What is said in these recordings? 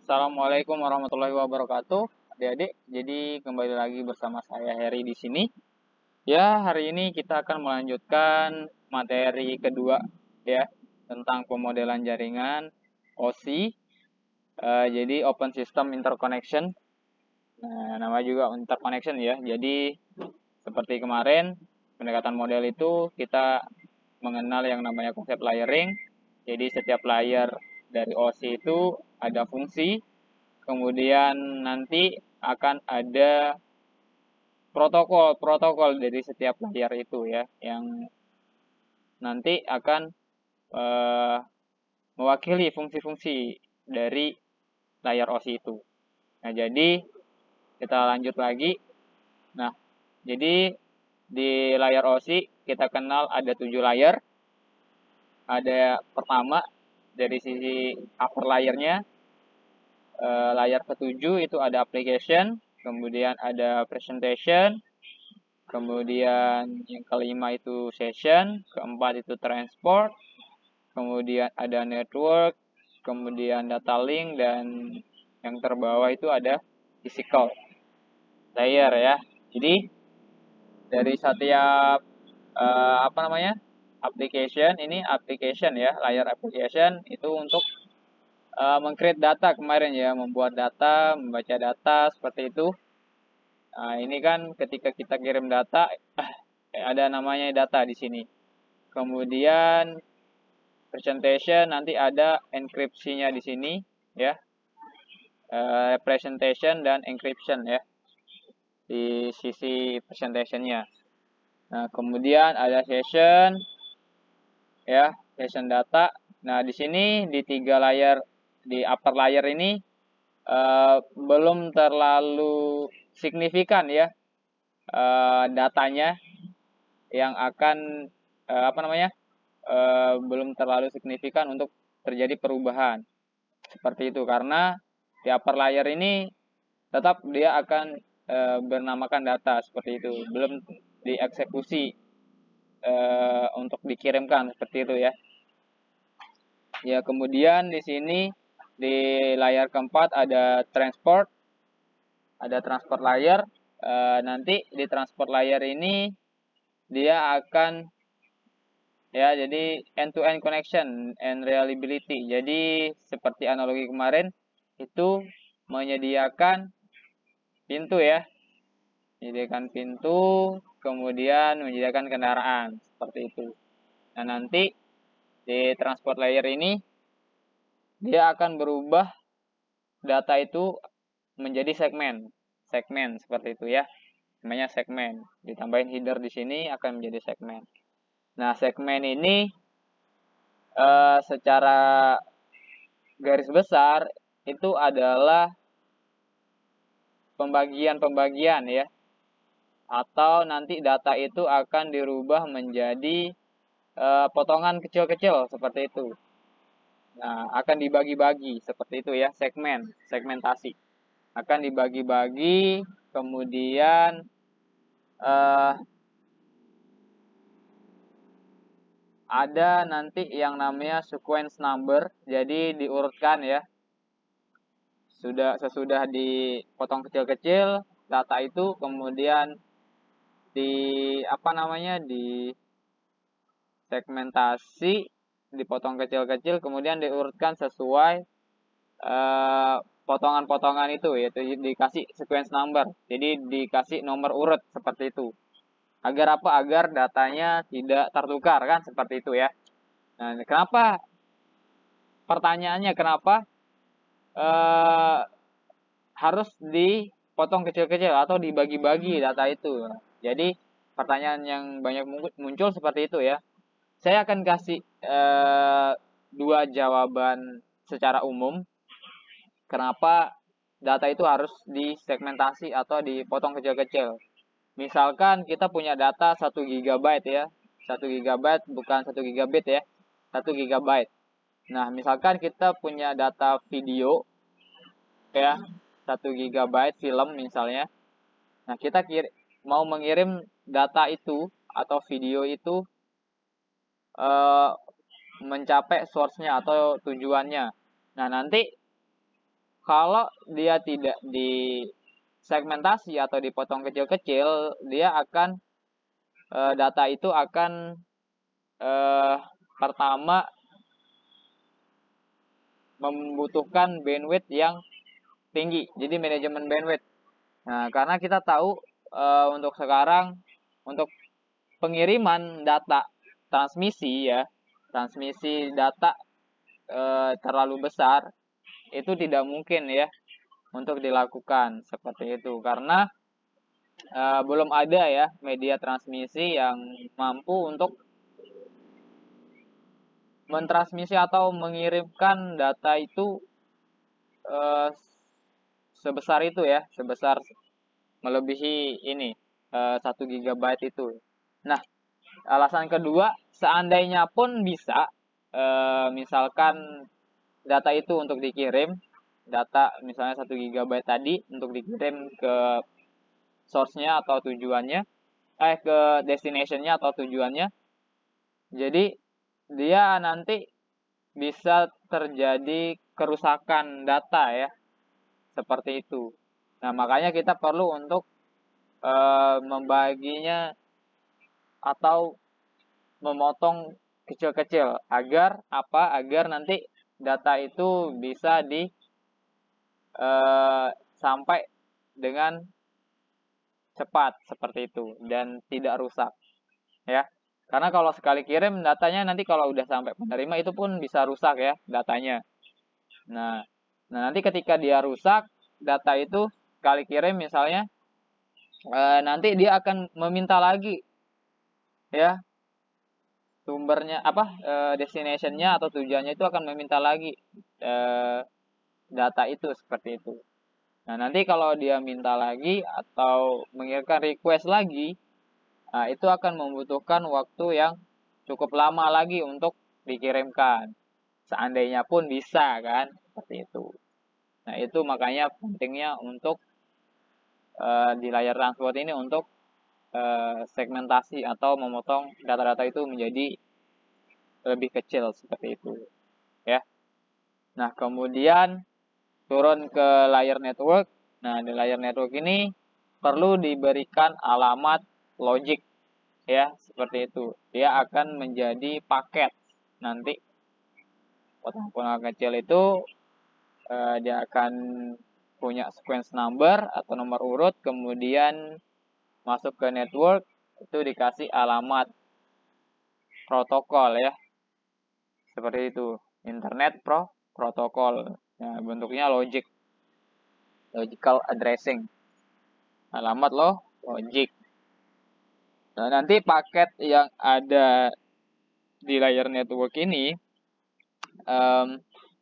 Assalamualaikum warahmatullahi wabarakatuh, adik-adik. Jadi kembali lagi bersama saya Heri di sini. Ya, hari ini kita akan melanjutkan materi kedua ya tentang pemodelan jaringan OSI. Jadi Open System Interconnection. Nah, nama juga interconnection ya. Jadi seperti kemarin pendekatan model itu kita mengenal yang namanya konsep layering. Jadi setiap layer dari OSI itu ada fungsi. Kemudian nanti akan ada protokol dari setiap layer itu ya, yang nanti akan mewakili fungsi-fungsi dari layar OSI itu. Nah, jadi kita lanjut lagi. Nah, jadi di layar OSI kita kenal ada 7 layer. Ada pertama dari sisi upper layernya, layar ketujuh itu ada application, kemudian ada presentation, kemudian yang kelima itu session, keempat itu transport, kemudian ada network, kemudian data link, dan yang terbawah itu ada physical layer ya. Jadi dari setiap application, ini application ya, layar application itu untuk meng-create data kemarin ya, membuat data, membaca data seperti itu. Nah, ini kan ketika kita kirim data ada namanya data di sini. Kemudian presentation nanti ada enkripsinya di sini ya. Representation dan encryption ya di sisi presentationnya. Nah, kemudian ada session ya, session data. Nah, di sini di 3 layar, di upper layer ini belum terlalu signifikan ya datanya yang akan belum terlalu signifikan untuk terjadi perubahan seperti itu, karena di upper layer ini tetap dia akan bernamakan data seperti itu, belum dieksekusi untuk dikirimkan seperti itu ya. Ya, kemudian di sini di layar keempat ada transport layer. Nanti di transport layer ini dia akan ya, jadi end-to-end connection and reliability. Jadi seperti analogi kemarin itu menyediakan pintu ya, menyediakan pintu, kemudian menyediakan kendaraan seperti itu. Nah, nanti di transport layer ini dia akan berubah data itu menjadi segmen seperti itu ya, namanya segmen. Ditambahin header di sini akan menjadi segmen. Nah, segmen ini secara garis besar itu adalah pembagian ya, atau nanti data itu akan dirubah menjadi potongan kecil-kecil seperti itu. Nah, akan dibagi-bagi seperti itu ya, segmentasi. Akan dibagi-bagi, kemudian ada nanti yang namanya sequence number, jadi diurutkan ya. Sesudah dipotong kecil-kecil data itu, kemudian di segmentasi, dipotong kecil-kecil, kemudian diurutkan sesuai potongan-potongan itu, yaitu dikasih sequence number. Jadi dikasih nomor urut seperti itu. Agar apa? Agar datanya tidak tertukar kan, seperti itu ya. Nah, kenapa? Pertanyaannya kenapa harus dipotong kecil-kecil atau dibagi-bagi data itu? Jadi pertanyaan yang banyak muncul seperti itu ya. Saya akan kasih 2 jawaban secara umum kenapa data itu harus disegmentasi atau dipotong kecil-kecil. Misalkan kita punya data 1 GB ya. 1 GB bukan 1 gigabit ya. 1 GB. Nah, misalkan kita punya data video ya, 1 GB film misalnya. Nah, kita mau mengirim data itu atau video itu mencapai source-nya atau tujuannya. Nah, nanti kalau dia tidak disegmentasi atau dipotong kecil-kecil, dia akan data itu akan pertama membutuhkan bandwidth yang tinggi. Jadi manajemen bandwidth. Nah, karena kita tahu untuk sekarang untuk pengiriman data transmisi data terlalu besar itu tidak mungkin ya untuk dilakukan seperti itu, karena belum ada ya media transmisi yang mampu untuk mentransmisi atau mengirimkan data itu sebesar itu ya, sebesar melebihi ini 1 GB itu. Nah, alasan kedua, seandainya pun bisa misalkan data itu untuk dikirim, data misalnya 1 GB tadi untuk dikirim ke source-nya atau tujuannya, ke destination-nya atau tujuannya. Jadi dia nanti bisa terjadi kerusakan data ya, seperti itu. Nah, makanya kita perlu untuk membaginya atau memotong kecil-kecil agar apa? Agar nanti data itu bisa sampai dengan cepat seperti itu dan tidak rusak ya. Karena kalau sekali kirim datanya nanti kalau udah sampai penerima itu pun bisa rusak ya datanya. Nah, nanti ketika dia rusak data itu sekali kirim misalnya nanti dia akan meminta lagi ya sumbernya apa destinationnya atau tujuannya itu akan meminta lagi data itu seperti itu. Nah, nanti kalau dia minta lagi atau mengirimkan request lagi, nah, itu akan membutuhkan waktu yang cukup lama lagi untuk dikirimkan. Seandainya pun bisa kan, seperti itu. Nah, itu makanya pentingnya untuk di layar transport ini untuk segmentasi atau memotong data-data itu menjadi lebih kecil seperti itu. Ya. Nah, kemudian turun ke layar network. Nah, di layar network ini perlu diberikan alamat logic ya, seperti itu. Dia akan menjadi paket nanti. Potongan kecil itu dia akan punya sequence number atau nomor urut, kemudian masuk ke network itu dikasih alamat protokol ya. Seperti itu. Internet protokol. Nah, bentuknya logical addressing. Alamat logic. Nah, nanti paket yang ada di layar network ini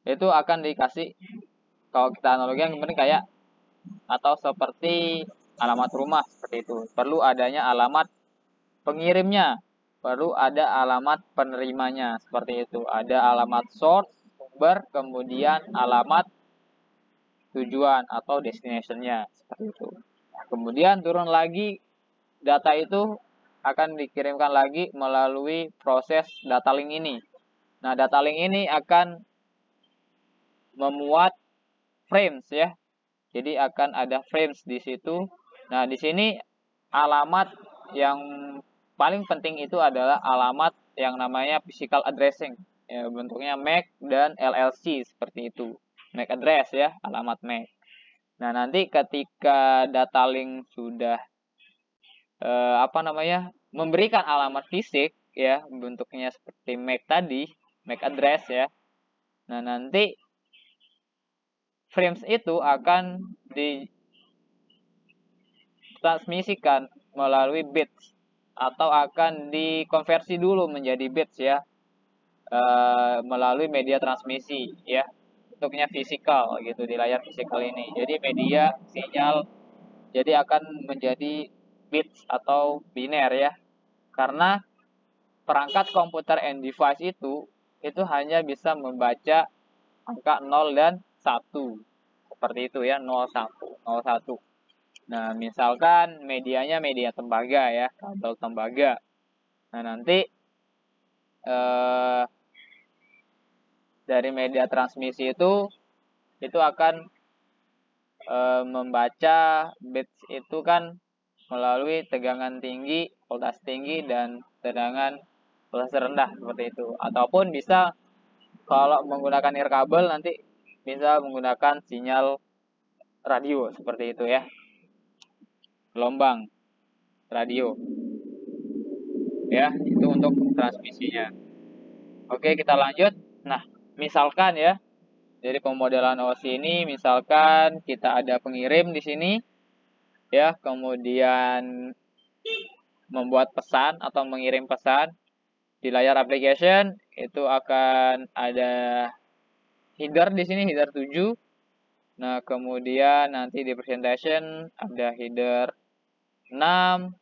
itu akan dikasih, kalau kita analogikan seperti kayak atau seperti alamat rumah seperti itu. Perlu adanya alamat pengirimnya, perlu ada alamat penerimanya seperti itu. Ada alamat source, sumber, kemudian alamat tujuan atau destination-nya seperti itu. Nah, kemudian turun lagi data itu akan dikirimkan lagi melalui proses data link ini. Nah, data link ini akan memuat frames ya. Jadi akan ada frames di situ. Nah, di sini alamat yang paling penting itu adalah alamat yang namanya physical addressing. Ya, bentuknya MAC dan LLC seperti itu. MAC address ya, alamat MAC. Nah, nanti ketika data link sudah memberikan alamat fisik ya, bentuknya seperti MAC tadi, MAC address ya. Nah, nanti frames itu akan ditransmisikan melalui bits atau akan dikonversi dulu menjadi bits ya, melalui media transmisi ya, bentuknya fisikal gitu di layar fisikal ini. Jadi media sinyal jadi akan menjadi bits atau biner ya, karena perangkat komputer and device itu hanya bisa membaca angka 0 dan 1 seperti itu ya, 01. Nah, misalkan medianya media tembaga ya, kabel tembaga. Nah, nanti dari media transmisi itu akan membaca bits itu kan melalui tegangan tinggi, voltase tinggi, dan tegangan voltase rendah seperti itu. Ataupun bisa kalau menggunakan nirkabel nanti bisa menggunakan sinyal radio seperti itu ya, gelombang radio ya, itu untuk transmisinya. Oke, kita lanjut. Nah, misalkan ya, dari pemodelan OSI ini misalkan kita ada pengirim di sini ya, kemudian membuat pesan atau mengirim pesan di layar application, itu akan ada header di sini, header 7. Nah, kemudian nanti di presentation ada header 6,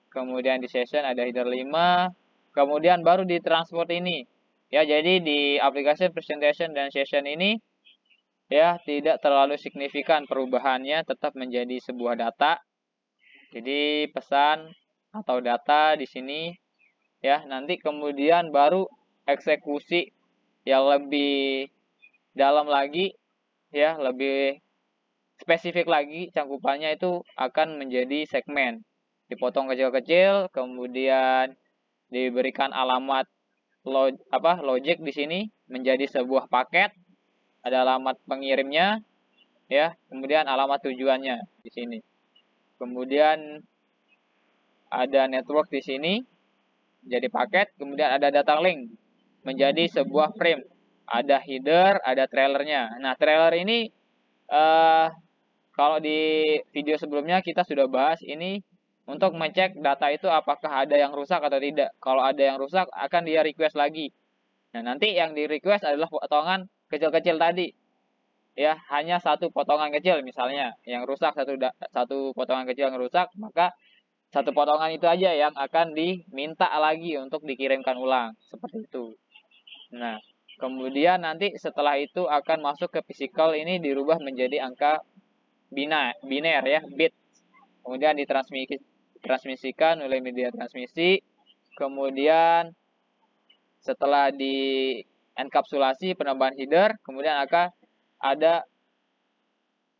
kemudian di session ada header 5, kemudian baru di transport ini. Ya, jadi di application, presentation, dan session ini ya tidak terlalu signifikan perubahannya, tetap menjadi sebuah data. Jadi pesan atau data di sini ya, nanti kemudian baru eksekusi yang lebih dalam lagi ya, lebih spesifik lagi cangkupannya itu akan menjadi segmen, dipotong kecil-kecil, kemudian diberikan alamat logic di sini menjadi sebuah paket, ada alamat pengirimnya ya, kemudian alamat tujuannya di sini, kemudian ada network di sini jadi paket, kemudian ada data link menjadi sebuah frame, ada header, ada trailernya. Nah, trailer ini kalau di video sebelumnya kita sudah bahas ini untuk mengecek data itu apakah ada yang rusak atau tidak. Kalau ada yang rusak akan dia request lagi. Nah, nanti yang di request adalah potongan kecil-kecil tadi. Ya, hanya satu potongan kecil misalnya yang rusak, satu potongan kecil yang rusak, maka satu potongan itu aja yang akan diminta lagi untuk dikirimkan ulang, seperti itu. Nah, kemudian nanti setelah itu akan masuk ke physical, ini dirubah menjadi angka biner ya, bit. Kemudian ditransmisikan oleh media transmisi. Kemudian setelah di enkapsulasi penambahan header, kemudian akan ada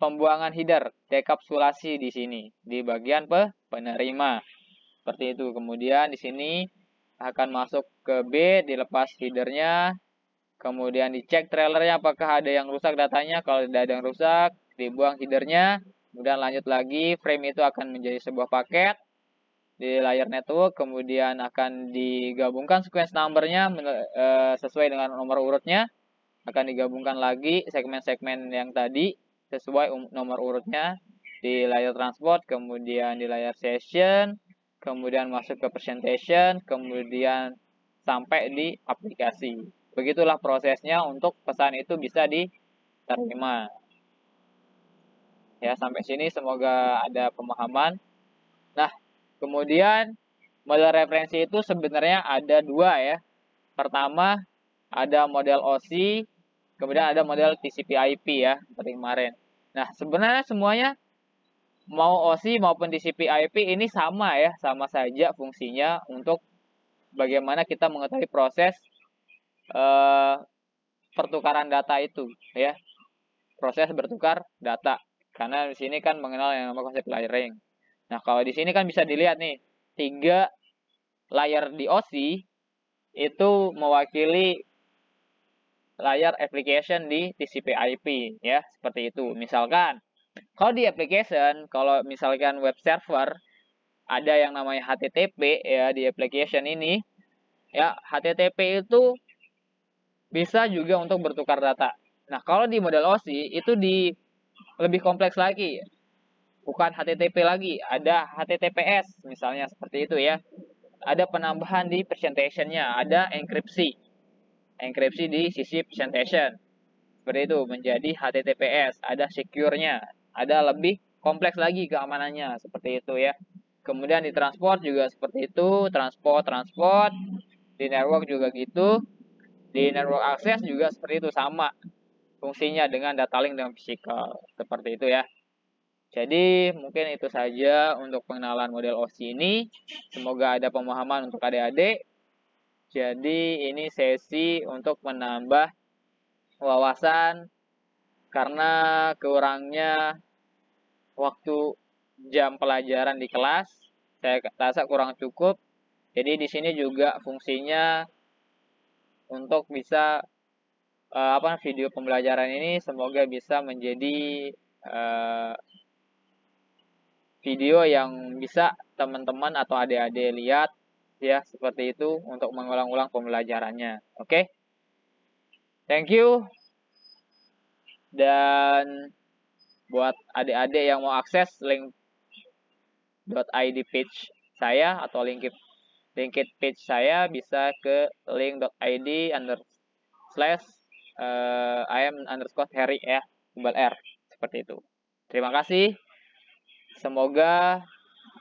pembuangan header, dekapsulasi di sini di bagian penerima. Seperti itu. Kemudian di sini akan masuk ke B, dilepas headernya, kemudian dicek trailernya apakah ada yang rusak datanya. Kalau tidak ada yang rusak, dibuang headernya, kemudian lanjut lagi. Frame itu akan menjadi sebuah paket di layar network, kemudian akan digabungkan sequence numbernya sesuai dengan nomor urutnya, akan digabungkan lagi segmen-segmen yang tadi sesuai nomor urutnya di layar transport, kemudian di layar session, kemudian masuk ke presentation, kemudian sampai di aplikasi. Begitulah prosesnya untuk pesan itu bisa diterima. Ya, sampai sini semoga ada pemahaman. Nah, kemudian model referensi itu sebenarnya ada dua ya. Pertama, ada model OSI, kemudian ada model TCP/IP ya, seperti kemarin. Nah, sebenarnya semuanya mau OSI maupun TCP/IP ini sama ya, sama saja fungsinya untuk bagaimana kita mengetahui proses pertukaran data itu ya, proses bertukar data. Karena di sini kan mengenal yang namanya konsep layering. Nah, kalau di sini kan bisa dilihat nih, 3 layar di OSI itu mewakili layar application di TCP/IP ya, seperti itu. Misalkan kalau di application, kalau misalkan web server ada yang namanya HTTP ya di application ini ya, HTTP itu bisa juga untuk bertukar data. Nah, kalau di model OSI itu lebih kompleks lagi. Bukan HTTP lagi, ada HTTPS misalnya, seperti itu ya. Ada penambahan di presentation-nya, ada enkripsi. Enkripsi di sisi presentation. Seperti itu, menjadi HTTPS, ada secure-nya, ada lebih kompleks lagi keamanannya, seperti itu ya. Kemudian di transport juga seperti itu, transport, di network juga gitu, di network access juga seperti itu, sama fungsinya dengan data link dengan physical, seperti itu ya. Jadi mungkin itu saja untuk pengenalan model OSI ini, semoga ada pemahaman untuk adik-adik. Jadi ini sesi untuk menambah wawasan karena kurangnya waktu jam pelajaran di kelas saya rasa kurang cukup. Jadi di sini juga fungsinya untuk bisa video pembelajaran ini semoga bisa menjadi video yang bisa teman-teman atau adik-adik lihat ya, seperti itu untuk mengulang-ulang pembelajarannya. Oke. Thank you. Dan buat adik-adik yang mau akses link.id page saya atau linked page saya bisa ke link.id/IM_Harry ya, R seperti itu. Terima kasih. Semoga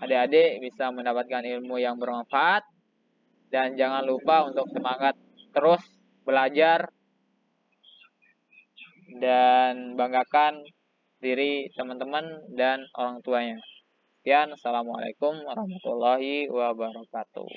adik-adik bisa mendapatkan ilmu yang bermanfaat dan jangan lupa untuk semangat terus belajar dan banggakan diri teman-teman dan orang tuanya. Sekian, assalamualaikum warahmatullahi wabarakatuh.